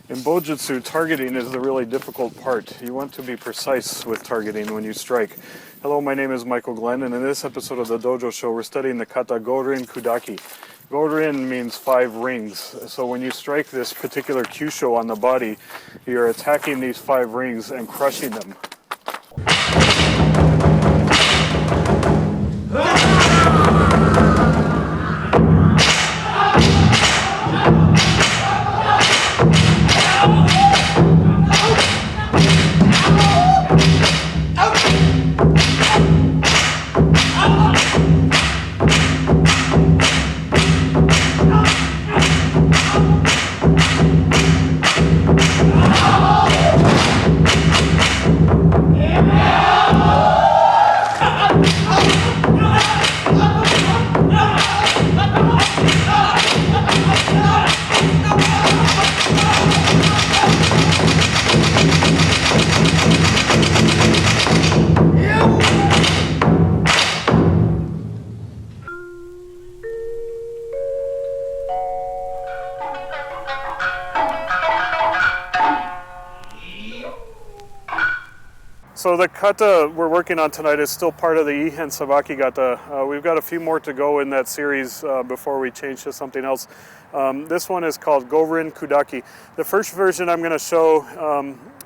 In Bojutsu, targeting is the really difficult part. You want to be precise with targeting when you strike. Hello, my name is Michael Glenn, and in this episode of the Dojo Show, we're studying the kata Gorin Kudaki. Gorin means 5 rings. So when you strike this particular kyusho on the body, you're attacking these 5 rings and crushing them. So the kata we're working on tonight is still part of the ihen sabaki kata. We've got a few more to go in that series before we change to something else. This one is called Gorin Kudaki. The first version I'm going to show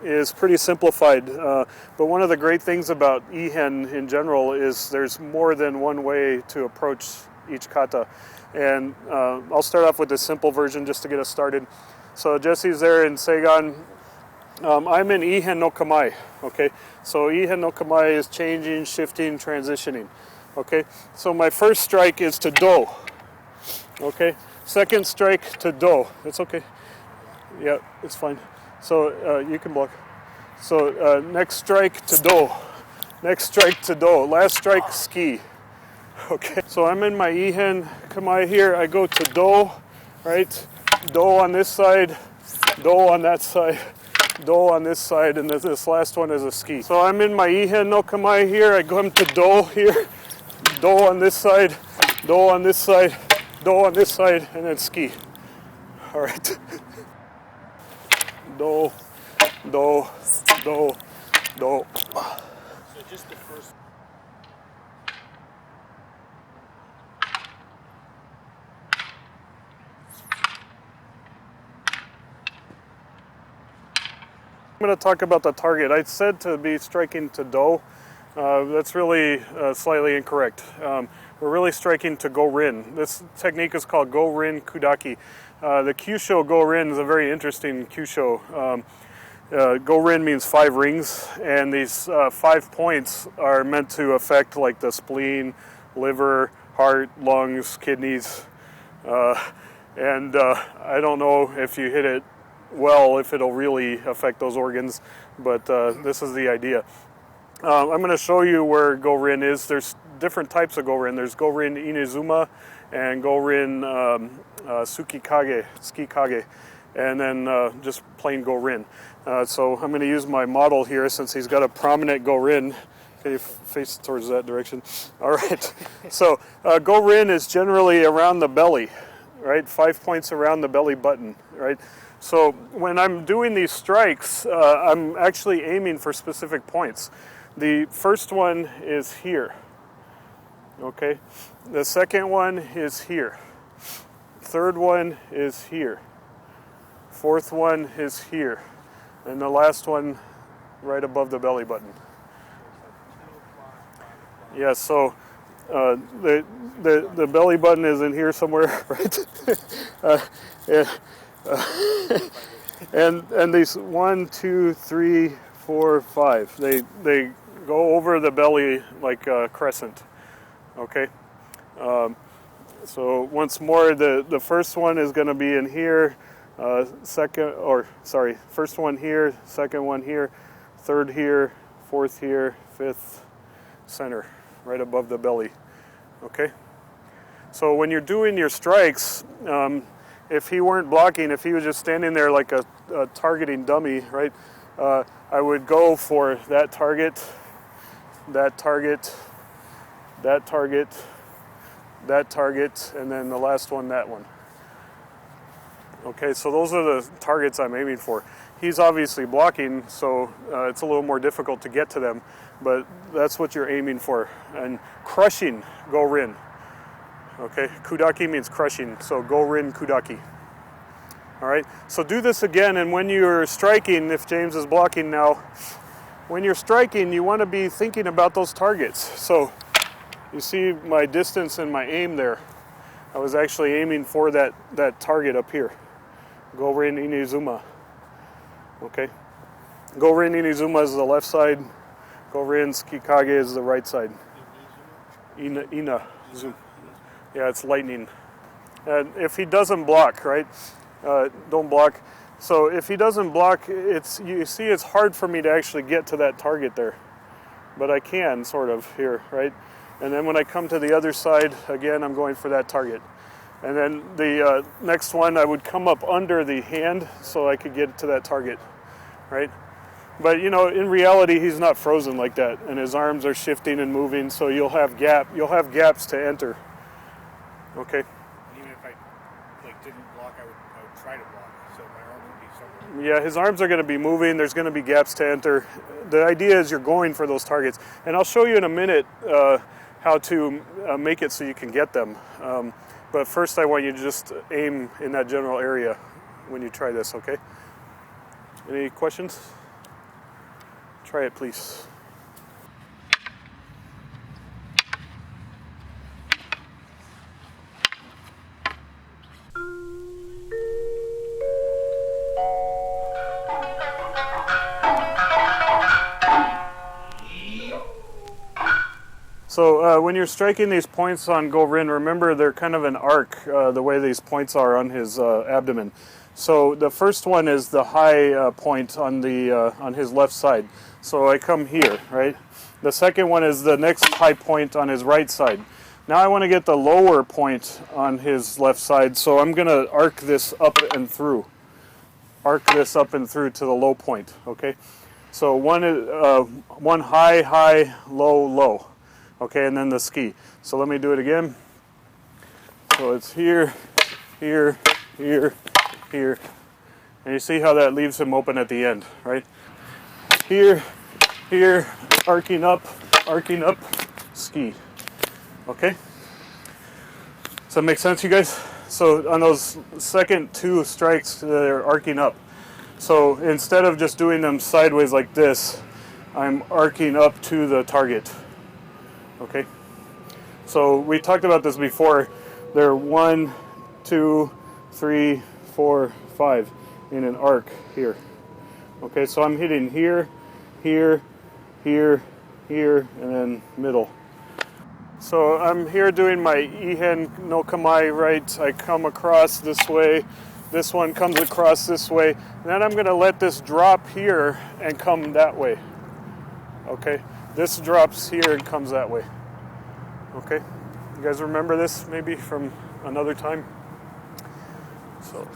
is pretty simplified, but one of the great things about ihen in general is there's more than one way to approach each kata. And I'll start off with the simple version just to get us started. So Jesse's there in Seigan. I'm in ihen no kamae, okay? So ihen no kamae is changing, shifting, transitioning, okay? So my first strike is to do, okay? Second strike to do. It's okay. Yeah, it's fine. So you can block. So next strike to do. Next strike to do. Last strike, ski. Okay. So I'm in my ihen kamae here. I go to do, right? Do on this side, do on that side. Do on this side, and this last one is a ski. So I'm in my ihen no kamae here. I come to do here, do on this side, do on this side, do on this side, and then ski. All right. Do, do, do, do. So just the first. I'm going to talk about the target. I said to be striking to do. That's really slightly incorrect. We're really striking to Gorin. This technique is called Gorin Kudaki. The Kyūsho Gorin is a very interesting Kyūsho. Gorin means 5 rings, and these 5 points are meant to affect like the spleen, liver, heart, lungs, kidneys. And I don't know if you hit it well if it'll really affect those organs, but this is the idea. I'm going to show you where Gorin is. There's different types of Gorin. There's Gorin inazuma and Gorin tsukikage, and then just plain Gorin. So I'm going to use my model here since he's got a prominent Gorin. Okay, face towards that direction. All right. So Gorin is generally around the belly, right? 5 points around the belly button, right? So when I'm doing these strikes, I'm actually aiming for specific points. The first one is here, okay? The second one is here. Third one is here. Fourth one is here. And the last one right above the belly button. Yeah, so the belly button is in here somewhere, right? Yeah. And these 1, 2, 3, 4, 5. They go over the belly like a crescent. Okay. So once more, the first one is going to be in here. First one here, second one here, third here, fourth here, fifth, center, right above the belly. Okay. So when you're doing your strikes. If he weren't blocking, if he was just standing there like a targeting dummy, right, I would go for that target, that target, that target, that target, and then the last one, that one. Okay, so those are the targets I'm aiming for. He's obviously blocking, so it's a little more difficult to get to them, but that's what you're aiming for. And crushing Gorin. Okay, Kudaki means crushing, so Gorin Kudaki. All right, so do this again, and when you're striking, if James is blocking now, when you're striking, you want to be thinking about those targets. So you see my distance and my aim there. I was actually aiming for that target up here. Gorin inazuma. Okay. Gorin inazuma is the left side. Gorin tsukikage is the right side. Inazuma. Yeah, it's lightning. And if he doesn't block, right? Don't block. So if he doesn't block, you see it's hard for me to actually get to that target there. But I can, sort of, here, right? And then when I come to the other side, again, I'm going for that target. And then the next one, I would come up under the hand so I could get to that target, right? But, you know, in reality, he's not frozen like that, and his arms are shifting and moving, so you'll have gaps to enter. Okay. Even if I didn't block, I would try to block, so my arm would be somewhere. Yeah, his arms are going to be moving. There's going to be gaps to enter. The idea is you're going for those targets, and I'll show you in a minute how to make it so you can get them. But first, I want you to just aim in that general area when you try this. Okay? Any questions? Try it, please. So when you're striking these points on Gorin, remember they're kind of an arc, the way these points are on his abdomen. So the first one is the high point on his left side. So I come here, right? The second one is the next high point on his right side. Now I want to get the lower point on his left side, so I'm going to arc this up and through. Arc this up and through to the low point, okay? So one high, high, low, low. Okay, and then the ski. So let me do it again. So it's here, here, here, here. And you see how that leaves him open at the end, right? Here, here, arcing up, ski. Okay? Does that make sense, you guys? So on those second two strikes, they're arcing up. So instead of just doing them sideways like this, I'm arcing up to the target. Okay, so we talked about this before. They're 1, 2, 3, 4, 5 in an arc here. Okay, so I'm hitting here, here, here, here, and then middle. So I'm here doing my ihen no kamae, right? I come across this way. This one comes across this way. And then I'm going to let this drop here and come that way. Okay. This drops here and comes that way. Okay? You guys remember this maybe from another time? So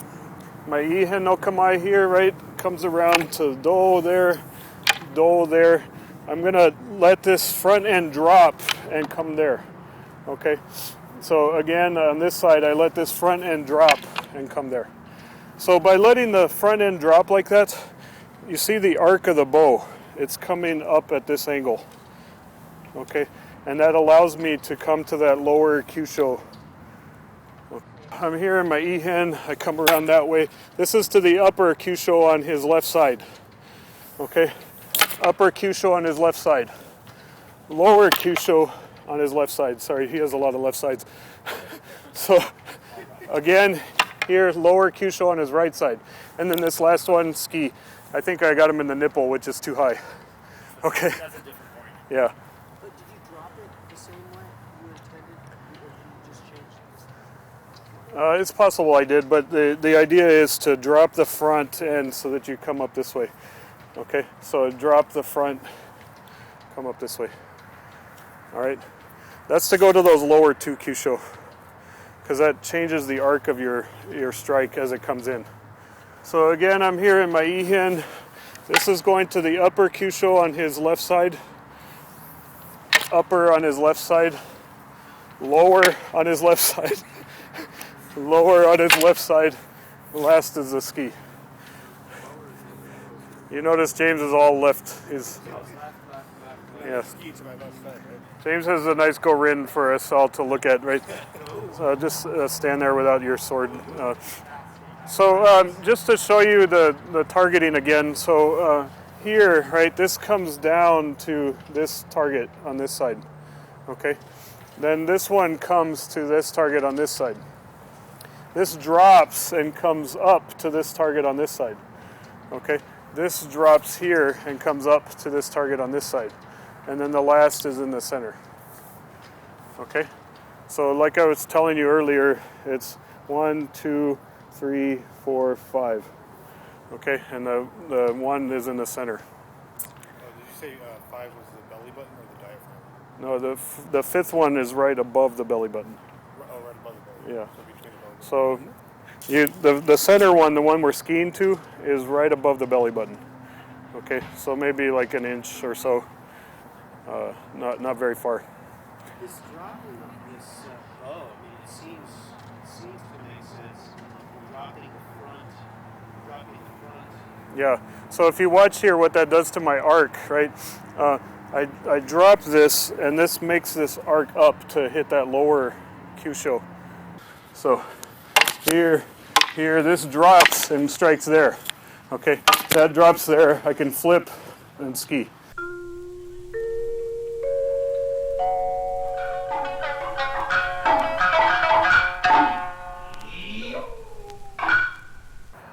my ihen no kamae here, right, comes around to do there. I'm going to let this front end drop and come there. Okay? So again, on this side, I let this front end drop and come there. So by letting the front end drop like that, you see the arc of the bow. It's coming up at this angle. Okay, and that allows me to come to that lower kyusho. I'm here in my ihen, I come around that way. This is to the upper kyusho on his left side. Okay, upper kyusho on his left side. Lower kyusho on his left side. Sorry, he has a lot of left sides. So, again, here, lower kyusho on his right side. And then this last one, ski. I think I got him in the nipple, which is too high. Okay. That's a different point. Yeah. But did you drop it the same way you intended, or did you just change this? It's possible I did, but the idea is to drop the front end so that you come up this way. Okay, so drop the front, come up this way. All right, that's to go to those lower two kyusho, because that changes the arc of your strike as it comes in. So again, I'm here in my ihen. This is going to the upper kyusho on his left side, upper on his left side, lower on his left side, lower on his left side, The last is the ski. You notice James is all left. He's yeah. Ski to my left side, right? James has a nice Gorin for us all to look at, right? So just stand there without your sword. Just to show you the targeting again. So here, right, this comes down to this target on this side. Okay. Then this one comes to this target on this side. This drops and comes up to this target on this side. Okay. This drops here and comes up to this target on this side. And then the last is in the center. Okay? So like I was telling you earlier, it's 1, 2, 3, 4, 5. Okay? And the one is in the center. Did you say 5 was the belly button or the diaphragm? No, the fifth one is right above the belly button. Oh, right above the belly button. Yeah. So between the belly button. The center one, the one we're skiing to, is right above the belly button. Okay, so maybe like an inch or so, not very far. This dropping of this bow, I mean, it seems to make sense. Dropping the front. Yeah. So if you watch here, what that does to my arc, right? I drop this, and this makes this arc up to hit that lower kyusho. So here, this drops and strikes there. Okay, that drops there. I can flip and ski.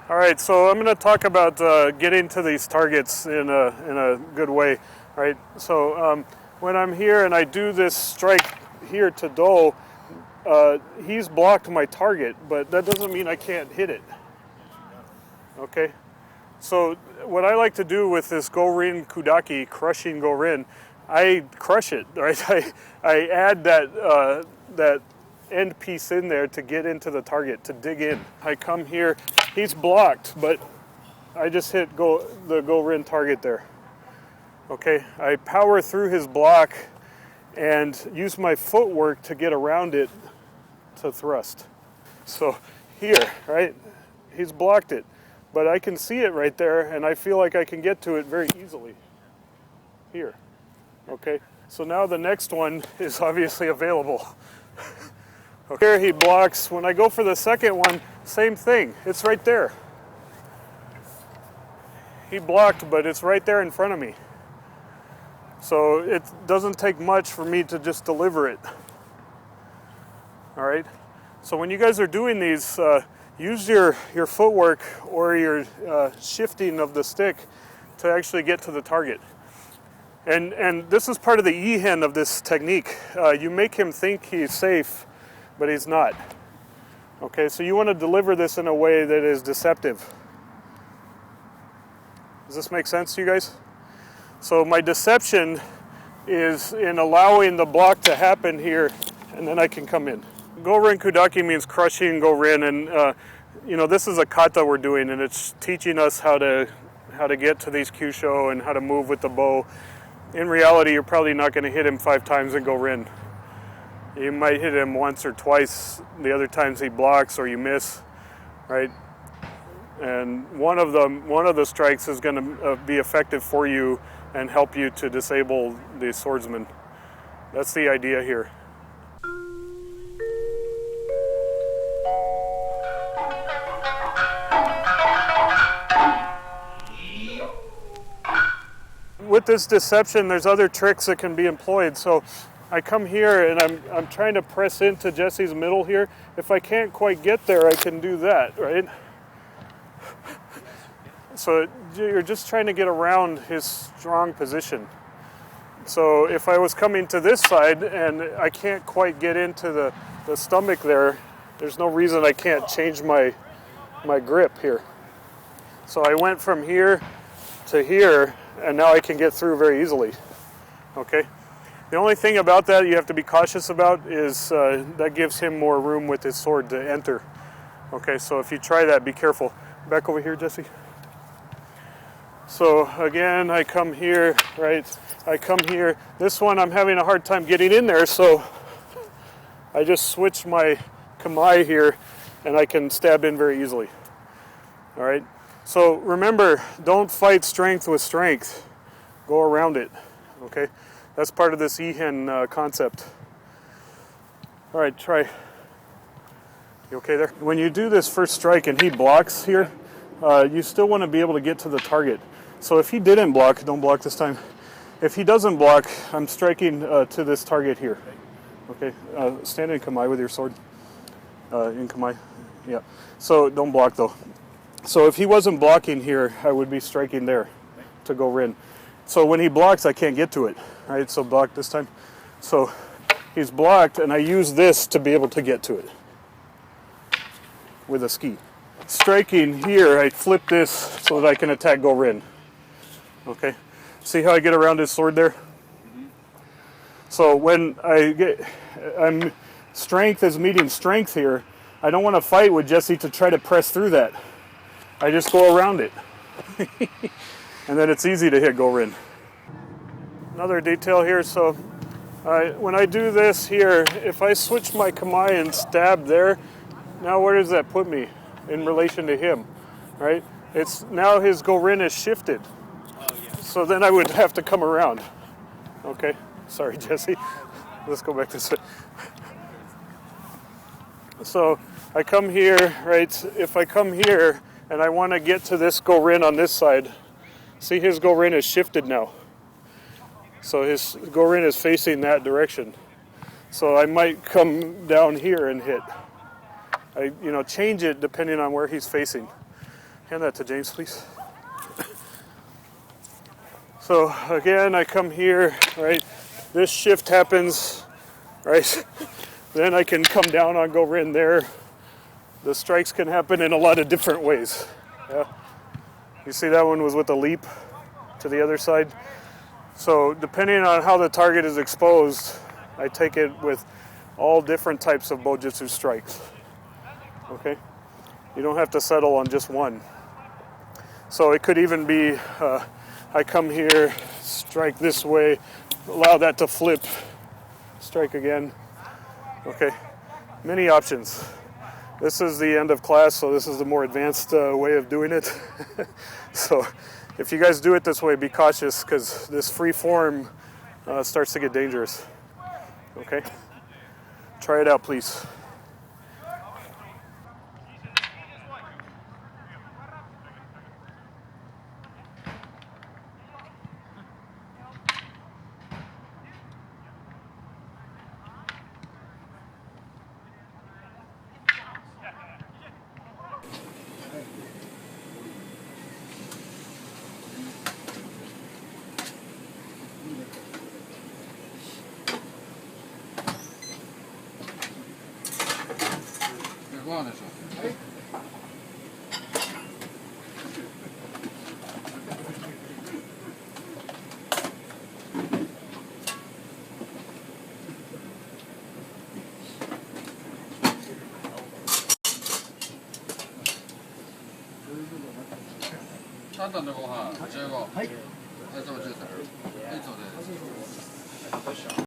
All right, so I'm going to talk about getting to these targets in a good way. All right, so when I'm here and I do this strike here to do, he's blocked my target, but that doesn't mean I can't hit it. Okay, so what I like to do with this Gorin Kudaki, crushing Gorin, I crush it, right? I add that end piece in there to get into the target, to dig in. I come here, he's blocked, but I just hit the Gorin target there. Okay, I power through his block and use my footwork to get around it to thrust. So here, right, he's blocked it, but I can see it right there, and I feel like I can get to it very easily. Here, okay? So now the next one is obviously available. Okay. Here he blocks. When I go for the second one, same thing. It's right there. He blocked, but it's right there in front of me. So it doesn't take much for me to just deliver it. All right? So when you guys are doing these, use your footwork or your shifting of the stick to actually get to the target. And this is part of the ihen of this technique. You make him think he's safe, but he's not. Okay, so you want to deliver this in a way that is deceptive. Does this make sense to you guys? So my deception is in allowing the block to happen here, and then I can come in. Gorin Kudaki means crushing Gorin, and this is a kata we're doing, and it's teaching us how to get to these kyusho and how to move with the bow. In reality, you're probably not going to hit him 5 times in Gorin. You might hit him once or twice. The other times he blocks or you miss, right? And one of the strikes is going to be effective for you and help you to disable the swordsman. That's the idea here. With this deception, there's other tricks that can be employed. So I come here and I'm trying to press into Jesse's middle here. If I can't quite get there, I can do that, right? So you're just trying to get around his strong position. So if I was coming to this side and I can't quite get into the stomach there, there's no reason I can't change my grip here. So I went from here to here, and now I can get through very easily, okay? The only thing about that you have to be cautious about is that gives him more room with his sword to enter. Okay, so if you try that, be careful. Back over here, Jesse. So again, I come here, right? I come here. This one I'm having a hard time getting in there, so I just switch my kamae here, and I can stab in very easily. All right. So remember, don't fight strength with strength. Go around it. Okay. That's part of this ihen concept. All right, try. You okay there? When you do this first strike and he blocks here, you still want to be able to get to the target. So if he didn't block, don't block this time. If he doesn't block, I'm striking to this target here. Okay, stand in kamae with your sword. In kamae, yeah. So don't block though. So if he wasn't blocking here, I would be striking there to go rin. So when he blocks, I can't get to it. All right, so block this time. So he's blocked, and I use this to be able to get to it with a ski. Striking here, I flip this so that I can attack go rin. Okay, see how I get around his sword there? So when I'm strength is meeting strength here, I don't want to fight with Jesse to try to press through that. I just go around it. And then it's easy to hit go rin. Another detail here, so when I do this here, if I switch my kamae and stab there, now where does that put me in relation to him, right? It's now his go rin is shifted. Oh, yeah. So then I would have to come around. Okay, sorry Jesse. Let's go back this way. So I come here, right? If I come here and I want to get to this go rin on this side, see his go rin is shifted now. So his go rin is facing that direction. So I might come down here and hit. I change it depending on where he's facing. Hand that to James, please. So again, I come here, right? This shift happens, right? Then I can come down on go rin there. The strikes can happen in a lot of different ways. Yeah. You see that one was with a leap to the other side. So depending on how the target is exposed, I take it with all different types of Bojutsu strikes. Okay? You don't have to settle on just one. So it could even be, I come here, strike this way, allow that to flip, strike again. Okay, many options. This is the end of class, so this is the more advanced way of doing it. So if you guys do it this way, be cautious because this free form starts to get dangerous. Okay? Try it out, please.